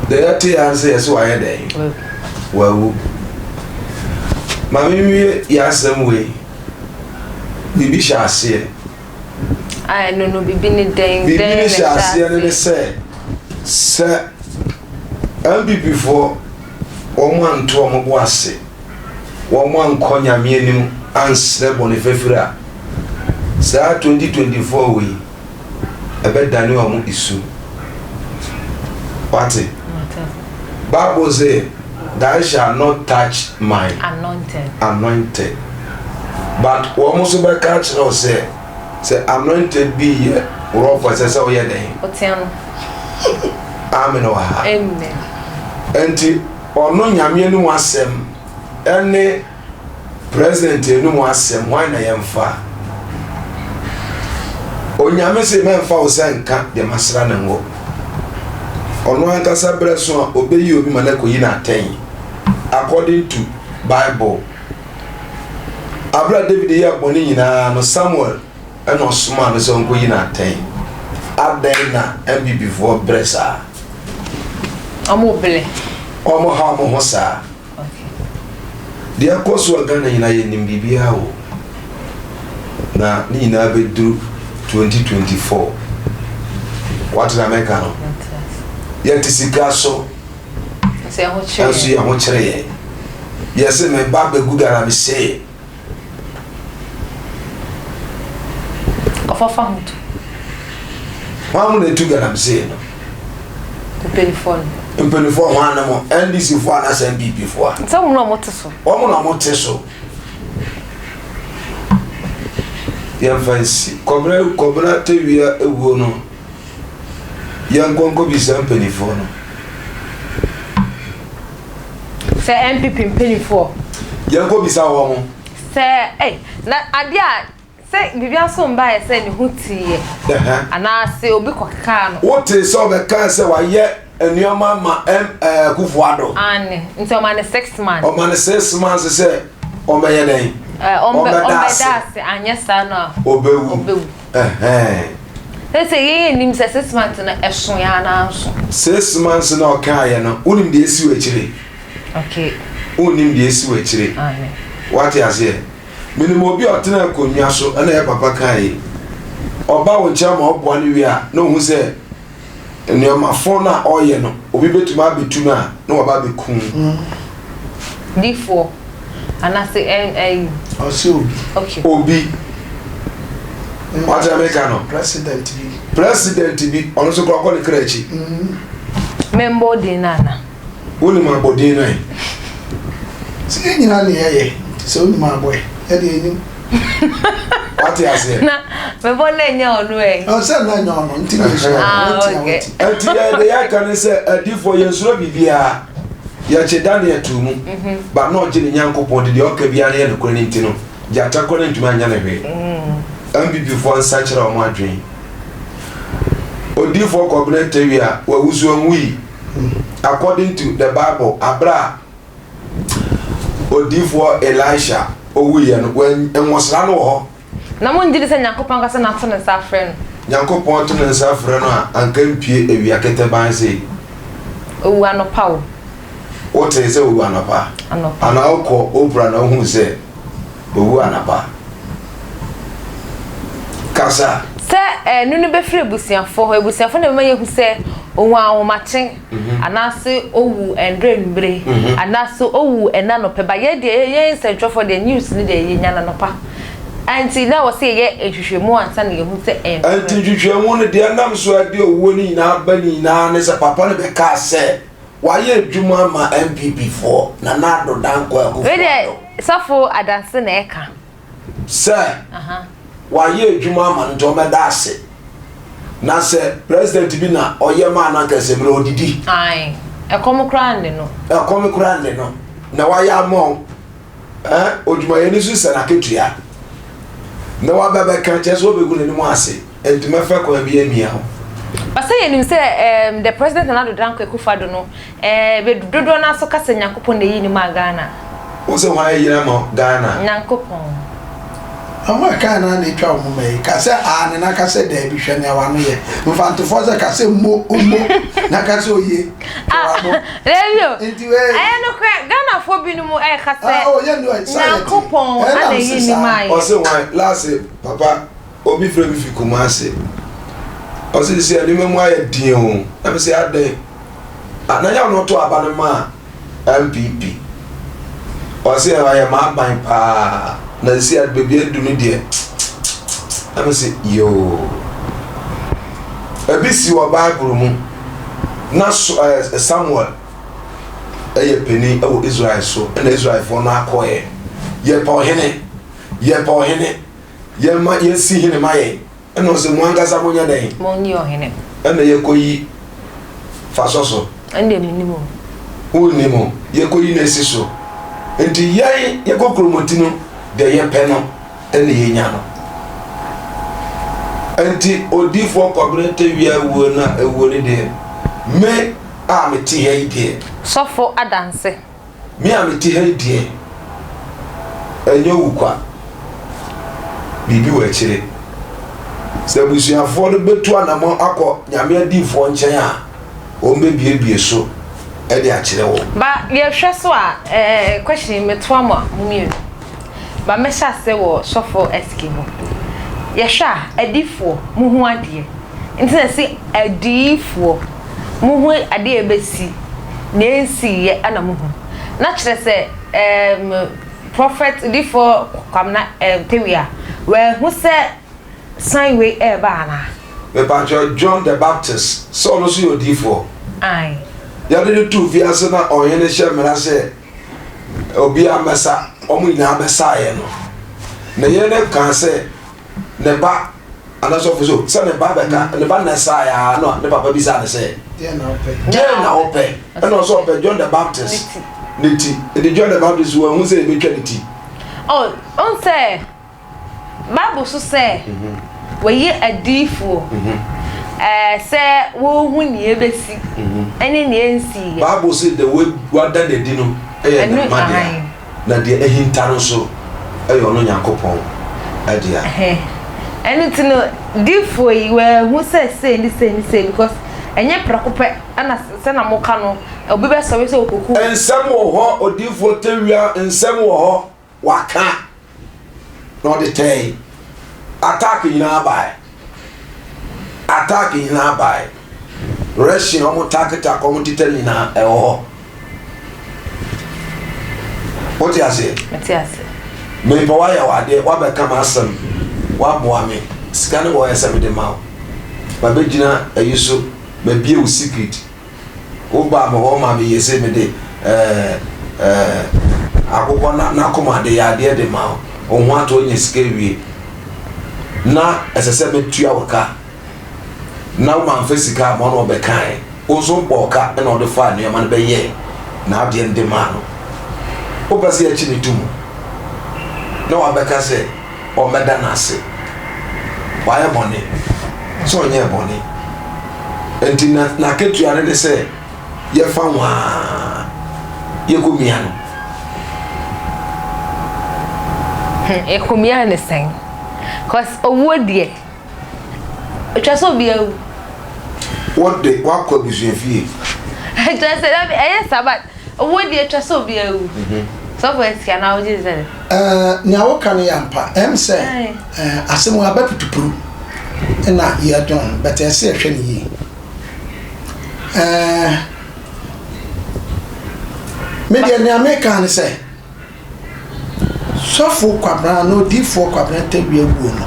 The TAWIAH'S so I day. Well, Mammy, yes, some way. Bibi shall see. I know Bibi Bibi shall see, and they say, Sir, I'll be before 1 month to a was 1 month conya mianim and slap on the Fefra. Sir 2024 we a bed Daniel issue. What it? Bible say, thou shalt not touch my anointed. But one must be catch or say anointed be rough as I saw your name. Amen. Amen. And or no Yamian was them any president no was them why I am far. O Yamese men for Sanka, the Masran and walk. On one casa bresson obey you be manako yina 10 according to Bible. Abra David ya boni yina no Samuel and no smart so go yina 10 Adena and before bressa amobele omo ha mo hosa. Okay, dia koso Ghana yina ye nim bibia o na ni yina be duru 2024 what did I make no yet sika so say ho chere yes me ba be gudara me say ofafa hutu wa mu ne tugara me say no impelifon wa na mo NDC fo na SNPP fo so mu no moteso o mu no moteso ya fancy kobra tewia ewo no Yangongo be some penny for no. Say MPP penny for. Yango be some woman. Say, hey, na adia. Say Vivian so mba say ni huti. And I say obi kwaka no. What is so the can say why ye enioma ma kufuado. Ane, nti o man 6 months. O man 6 months say o me ye den. O me dase anyesa no. Obewu. Let's say nim 6 months na eson ya na so 6 months na okaye no unim de esi wechire. Okay, unim de esi wechire. Amen. What you say minimum obi otena konwa so na ye papa kai oba wo ncha ma obo ani wi a no hu se enioma fo na oye no obi betuma betuma na oba be kun D4 and I say also okay obi what American president bi ono so ko le krechi member dinana woni ma bodi na se nyina ne yeye so ni ma boy e de ni what you say na member na nya onu e o se na nya onu nti okay enti ya de ya kan se adifo yensuro bibia ya che Daniel tumu ba no je ni Nyankopon de oka bia na ye no ni nti no ja ta ko na ntuma nya na hwe MPP for sachira o mo adwen ODIFO covenant area wa wusu onwi according to the Bible abra ODIFO Elisha owi ya no when enwosra no ho na mo ndiri se Nyankopon ka se na to ne sa frɛ no Nyankopon to ne sa frɛ no a anka mpie ewia kete ban se owu anopa o what is owu anopa ana okọ obra na hu se owu anapa kasa se nunu be frɛ ebusiafo na me hu se owu ahomache anase owu endre nbre anase owu ena no pe ba ye de ye nsentwofo de news ni de ye nya no pa anti na wo se ye ehwehwemu ansa na ye hu se anti hwehwemu ne de nam so ade owu ni na ba ni na ne se papa ne be ka se wa ye adwuma ma MPP4 na na do danko akofo we de safo adanse na eka se wa ye adwuma ma nto me da ase na se president bi na oye ma na kase mre odidi ai ekomkrande no na wa ya mo odwuma ye ni su se na ketua na wa baba kan che so begu ni mo ase enti me fa ko bi amia ho basa ye nim se the president na do danko ekufado no be dodo na so kase Nyankopon de yi ni ma Ghana o se wa ye na mo Ghana Nyankopon Ama ka na na twa wo mai ka se a ne na ka se da bi hwe ne wa no ye mfanto fo se ka se mo na ka se oye Levio aye no kra Ghana fo bi no mu e ka se oh ye no na kupon ana yi ni mai o se wan last papa obi frɛ bi fi Kumasi o se si ani memu aye din o na be se ade na ya no to aba no ma MPP o se aye ma ban pa na si ad baby edu ni de am say yo abisi wa Bible mu na Samuel peni o Israel so na Israel for na akoye ye pa ohene ye ma ye si hene maye na o se mo angasa mo nya den mo ni ohene na ye koyi fasoso ande minimo unimo ye koyi na si so enti ye kokromoti no de ye peno ene ye nya no enti ODIFO KWABINA TAWIAH'S wo na ewo ni de me a me ti he de sofo adanse me a me ti he de enye wukwa bibi wa chire se busuafo no betu anamo akọ nyame adifo nchen a o mbe biebie so e de a chire wo ba ye hwe so a question meto ama mumie ba me sha se wo sofo eskimo ye hwa adifo muhu ade nti na se adifo muhu ade ebesi na ensi ye ana muhu na kire se prophet adifo KWABINA TAWIAH'S we hu se sign we e ba na me Pastor John the Baptist so no so ODIFO ai ya de tu via se na oyene hye mera se obi amesa omu ina amesa ye no na ye ne kan se ne ba anaso fuso se ne ba beka ne ba na sa ya no ne papa bi sa ne se dia na ope and also ope John the Baptist niti the John the Baptist wo hu se be twa niti oh on say Bible so say we ye adifo say wo hu ni ebesi ene ni ensi Bible say the way wada the dino e na madia na de ehintaro so e yo no Yakobon adia anything difo yi we hu say ni because enye prakope ana se na mo ka no obi be so we say okoku ensem wo ho ODIFO TAWIAH'S ensem wo ho waka no de tay attack yina bai Russian omo taketa community na e ho what you say me pa wa ya wa de wa be kama asem wa boa me scan wo yesem de ma ba be gina ayiso ba bie wo secret wo ba ma ho ma me yese me de akoko na koma de ya de ma o ho ato nye sika wie na esese me tua waka na wo man fasika ma no be kan o so boka na o de fa ne ma no be ye na ade ende ma no o ba se ya chi ni tum na wa be ka se o meda na se wa ya boni so nye boni enti na ketua ne se ye fa wa ye ko mia no e ko mia ne sen cause owo de etwa so bia what the wa ko bisuafie just say that eh sabat owo de etwa so bia so for esia na o je say nya wo kan ya mpa em say asemu abaputupuru na ya don but e say hwe ni media ni American say so for KWABINA no ODIFO KWABINA TAWIAH'S wu no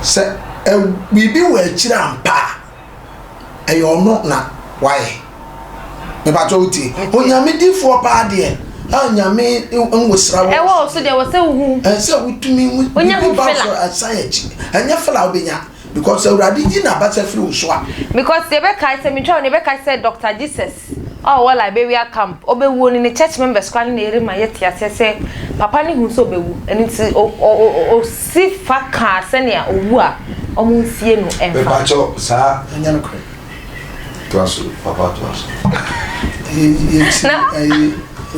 say bibi wa chira mpa ayo no na why me ba to uti onyame difo pa de anyame nwosra wo wo so de wo se hu se wutumi onyahu fela asayechi anya fela obenya because uradi ji na bata free uswa because they be kai say me try ne be kai say Dr. Jesus oh well Liberia camp obewu ni church members kwan na erima yeti asese papa ni hu so obewu enti o si faka se ne owu a omunsie no emfa be ba cho sa anya no kre to aso papa to aso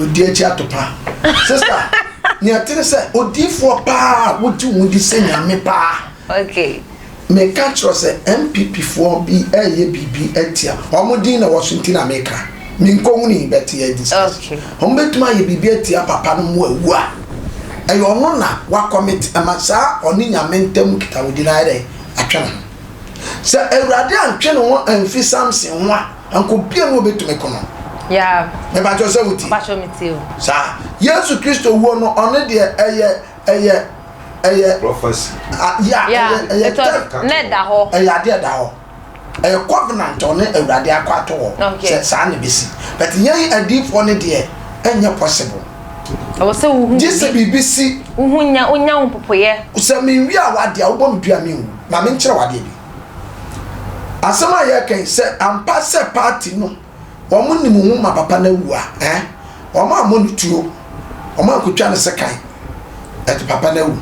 odi echi atopa sister ni atene se odifo pa wodi wudi se nyame pa okay me catch se MPP for bi eye bibi etia omodin na Washington America mi nko ni beti e discuss okay ombetuma ye bibi etia papa no mu awu a ayo no na wa commit amasa oni nyame ntam kita wodi na ide atwena se Awurade antwe no amfi Samson ho anko bia no betume kono yeah me ba jo se wuti ba cho metio sa Yesu Kristo wo no one de eye prophecy yeah ne da ho ade da ho covenant on Awurade akwato ho se sa ne besi but yen adifo ne de enye possible I was so who just BBC unya umpopoye se me wi a wade a wo bom dua me wu ma me nkire wade bi asema ye kan se ampa se party no omo ni mu ma papa na wu a omo amonutuo omo akotwa ne sekan et papa na wu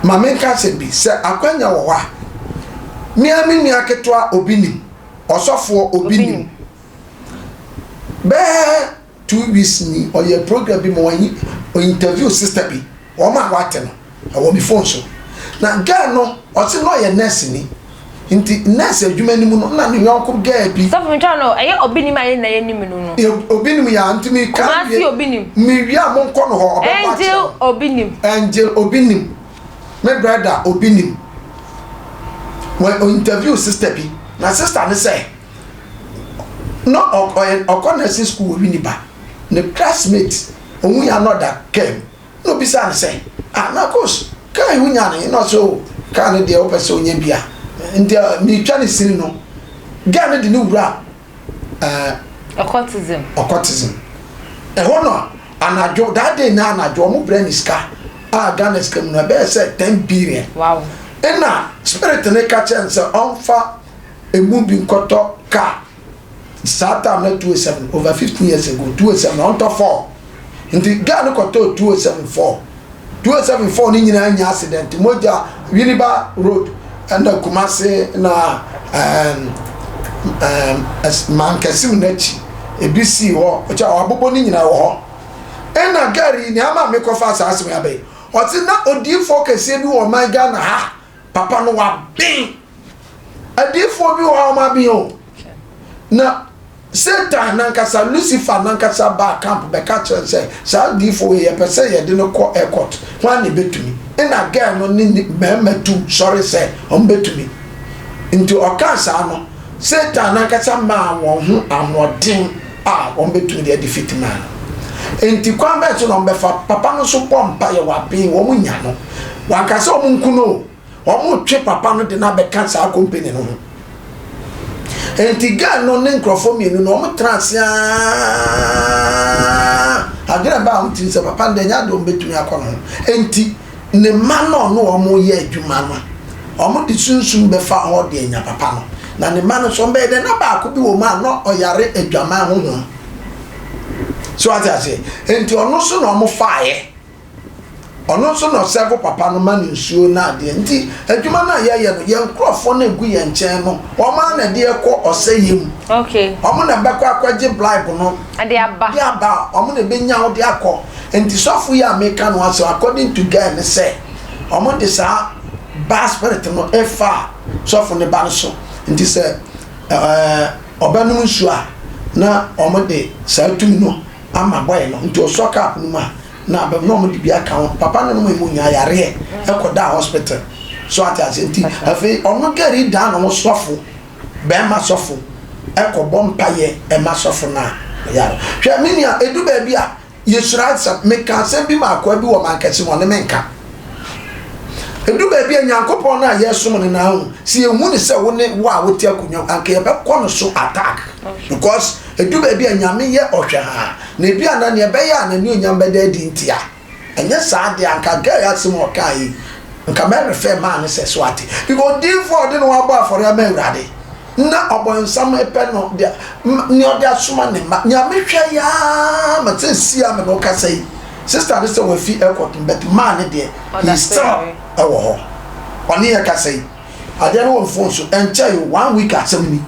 ma me nka se bi se akwanya wo wa mi ami aketwa obinim osofo obinim be 2 weeks ni or your program bi mo wan interview sister bi o ma wate no wo bi phone so na girl no o se no ye nurse ni nti nurse adwuma ni mu no na ne yonko girl bi so me twa no eye obinim aye na ye nim no obinim ya nti mi ka ma si obinim mi wi a mo nko no ho angel obinim my brother obinim when interview sister bi na sister ne say no o nursing school we ni ba the classmate owu ya another came no be say say na course kai hu nya ne no so ka ne de o pese onye bia ndi mi twa ne sini no ga ne de ne wura occultism ho no anajo that day na anajo mo brain iska Ghana's come na be say 10 billion wow ena spirit ne ka chance onfa emubi nkoto ka Satan na 207 over 15 years ago 207 on top 4 nti Ghana koto 274 ni nyina anya accident moja Winneba Road and Kumasi na mankasim nachi ebisi ho ocha abobo ni nyina ho ena gari ni ama me kofa asase me abai oti na ODIFO kese bi wo man Ghana ha papa no wa bin ODIFO bi wo ma bin o na Satan nankasa Lucifer nankasa ba camp be catch say sa ODIFO ye pese ye de no ko airport wan ne betumi ena girl no ni mema tu sorry say on betumi into okansa no Satan nankasa ma won hu amodin on betumi de defeat man enti kwamba so no befa papa no so pompa ye wa bin wo munya no wankasa o munku no o mu twe papa no de na be cancer company no enti ga no ne nkrofo mienu no o mu transia agera ba o tin se papa de nya do betumi akono enti ne ma no o mu ye adwuma no o mu de sunsun befa ho de nya papa no na ne ma no so be de na ba ko bi wo ma no o yare adwama ho so ati ase enti ono so no mo faaye ono so no serve papa no man nsuo na de enti adwuma na ye no ye nkrofo na egu ye nchen no o ma na de ekọ oseyem okay o mo na bekọ akwaje bribe no ade aba ya ba o mo na benya o de akọ enti sofu ya America no aso according to guy ne say o mo de sa bad spirit no efa sofu ne ba no so enti say obanum nsuo na o mo de sa tumi no ama boy no nti osoka no ma na be no mo di bia ka papa no mo nya yare e ko da hospital so ati asenti afi ono gari da no sofo be ma sofo e ko bompa ye e ma sofo na yare hwe minia edu ba bia yesura sa me ka se bi ma kwa bi wo man kase mo ne menka edu ba bia nyankopon na yeso mo ne na hu si ehu ne se wo ne wo a wo ti akunyo anka ye be ko no so attack because edu ba bia nyame ye ohwe ha na bia na ne be ya na ne onyam be da di ntia enye sa de anka ga ya se mo kai nka me refer man se swati because ODIFO de no wa ba for ya me urade na obonsam epe no de ni ode asoma ne ma nyame hwe ya ma tsia me no ka sai sister this we fi airport but man de he still ewo ho oni ya ka sai ade no phone so enche you 1 week asemni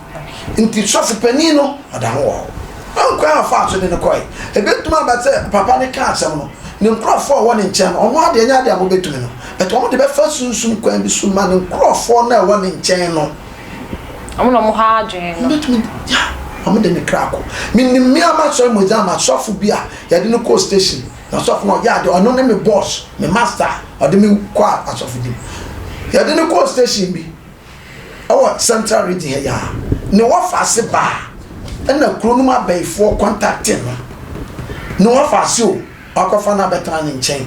nti sofu pani no ada ho anko afa so de no koi ebetuma ba se papa ne ka asem no ne nkrofo won nchen ono ade nya ade abobetumi no but omo de be fa sunsun kwan bi suma ne nkrofo na won nchen no omo no mo ha adwen no betumi ya omo de ne krako minim mi ama so mo za ma sofu bia ya de no co station na sofu no ya de ono ne me boss me master ode me kwa asofu dim ya de no co station bi our central region ya ne wa fa se ba na kronum abaifo contacting no wa fa se o akofa na betra ne nchen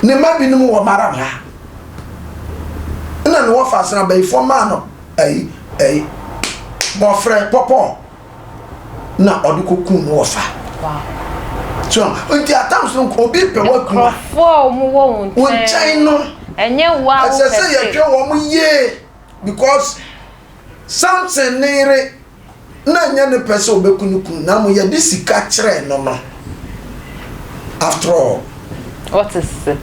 ne ma binum wo mara ha na ne wa fa se na abaifo ma no bofre popo na odikokun no fa wow so unti atams no obi pe wa kuma crofo mo wo nchen no enye wa wo say ye twa wo mo ye because something nere na nya ne pese obekunukun na mo ye disika kire no no after all what is it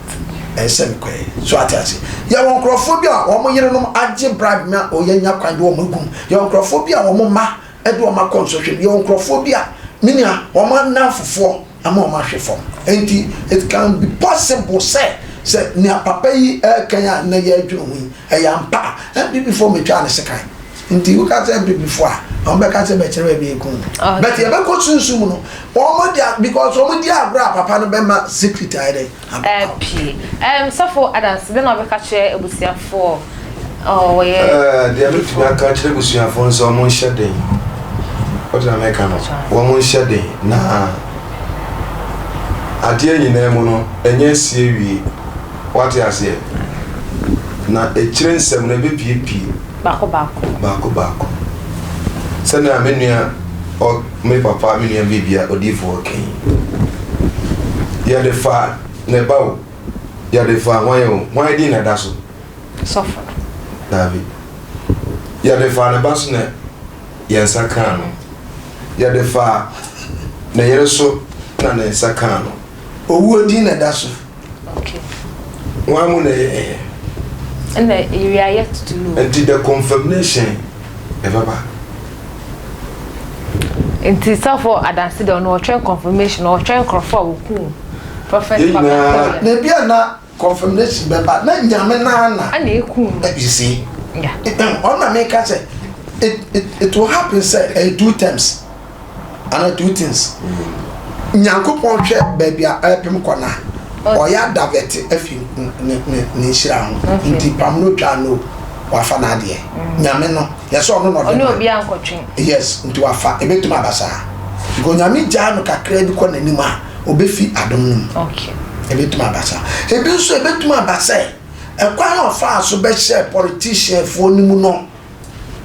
esem kwe so atasi ya won crofobia wo mo yere no age bribe na o ye nya kwan de wo magum ya won crofobia wo mo ma e de wo ma consultation ya won crofobia minia wo ma na fofo ama wo ma hwefo enti it can be possible say ni papa yi kan ya na ya adwunu hu e ya mpa e before me twa ne sekan nti wo ka say before on be ka say be kire be ekun but ye be ko sunsun no wo mo dia because wo mo dia agra papa no be ma secret ide so for adults then I be ka kire ebusiafo oh we dia no tumi aka kire ebusiafo nso mo nhye what am I can wo mo nhye na ade nyina mu no enye sie wi what you say na ekire nsem na be pie bako sana menua o me papa menua bibia ODIFO ken ya de fa ne bawo ya de fa hwan di na daso sofa david ya de fa na baso na yensa kan no ya de fa na yereso na na yensa kan no owu di na daso okay one mo na and we are yet to know and the confirmation ever Inti safo adansi de no train confirmation or train crofo wo prophet na bia na confirmation be ba na nyame na ana eku you see yeah on na make say it will happen say two times and two things nyankopon hwe ba bia epem kona oya davet afi ne shira ho nti pam no twa no wafa na de nyame no yeso no ono obi ankotwe yes nti wafa ebetuma basa go nyame ja no kakra bi ko nanim a obefi adom num okay ebetuma basa ebi nso ebetuma basa ekwan ofa so be share politician fo nimu no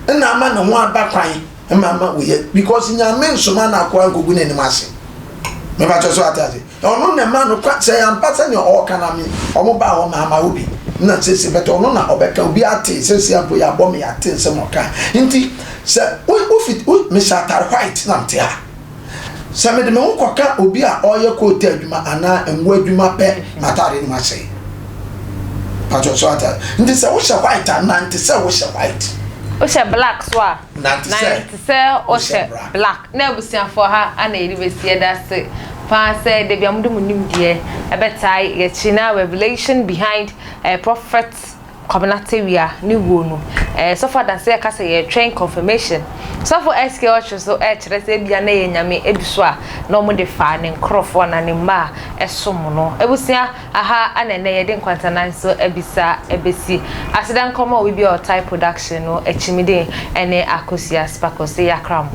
na ama na ho abakwan mama we because nyame nso ma na akwa gogu nanim ase me ba cho so atati ono na ma no kwa say ampasa ne o kana mi omo ba ho mama obi na sesi beto ono na obeka obi ate sesi abo ya bom ya ate se moka nti se we fit me shatar white na mte ha se me de me nkoka obi a oye ko ta adwuma ana enwo adwuma pe matare ni ma sei pa cho so atati nti se wo she white na nti se wo she white o she black so a na nti se o she black na ebusiafo ha ana university da se pa say de bia mudum nim de ebetai ye china revelation behind prophet KWABINA TAWIAH ni wo no so far that say ka say ye train confirmation so for SK Ocho so chere say bia na ye nyame eduso a no mo de fa ne nkrofo na ne ma esom no ebusia aha anene ye de nkwantanan so ebisa ebesi asidan komo we be our type production no echimide ene akosia spakose yakram